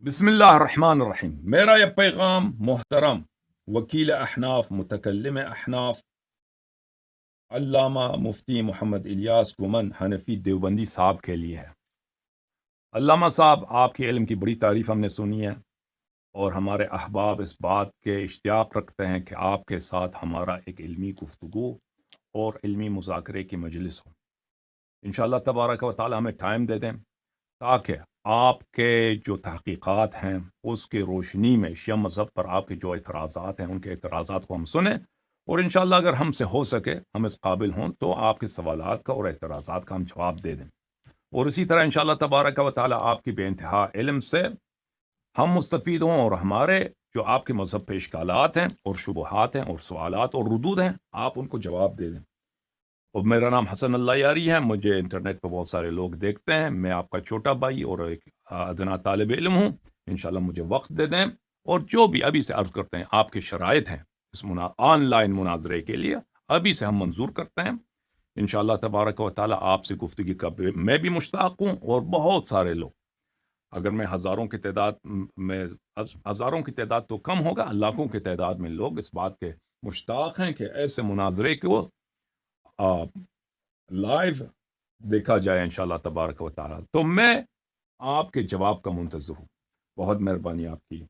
बिस्मिल्लाहिर्रहमानिर्रहीम। मेरा यह पैगाम मोहतरम वकील अहनाफ मुतकल्लिम अहनाफ अल्लामा मुफ्ती मोहम्मद इलियास कुमन हनफी देवबंदी साहब के लिए है। अल्लामा साहब, आपके इल्म की बड़ी तारीफ़ हमने सुनी है और हमारे अहबाब इस बात के इश्तियाक रखते हैं कि आपके साथ हमारा एक इल्मी गुफ्तगू और इल्मी मुज़ाकरे की मजलिस हो। इंशाअल्लाह तबारक व तआला हमें टाइम दे दें ताकि आपके जो तहकीकात हैं उसकी रोशनी में शिया मज़हब पर आपके जो एतराज़ात हैं उनके एतराज़ात को हम सुने और इंशाअल्लाह अगर हमसे हो सके, हम इस काबिल हों, तो आपके सवालात का और एतराज़ात का हम जवाब दे दें। और इसी तरह इंशाअल्लाह तबारक व तआला आपकी बेइंतहा इल्म से हम मुस्तफ़ीद हों और हमारे जो आपके मज़हब पे इश्कालात हैं और शुबहात हैं और सवालात और रुदूद हैं, आप उनको जवाब दे दें। और मेरा नाम हसन अल्लाह यारी है। मुझे इंटरनेट पर बहुत सारे लोग देखते हैं। मैं आपका छोटा भाई और एक अदना तालिब इल्म हूँ। इंशाल्लाह मुझे वक्त दे दें और जो भी अभी से अर्ज़ करते हैं आपके शराइत हैं इस ऑनलाइन मुनाजरे के लिए, अभी से हम मंजूर करते हैं। इंशाल्लाह तबारक व तआला आपसे गुफ्तगी का मैं भी मुश्ताक हूँ और बहुत सारे लोग, अगर मैं हज़ारों की तादाद में हज़ारों की तादाद तो कम होगा, लाखों की तादाद में लोग इस बात के मुश्ताक हैं कि ऐसे मुनाजरे को लाइव देखा जाए इंशाल्लाह तबारक व तआला। तो मैं आपके जवाब का मुंतज़िर हूँ। बहुत मेहरबानी आपकी।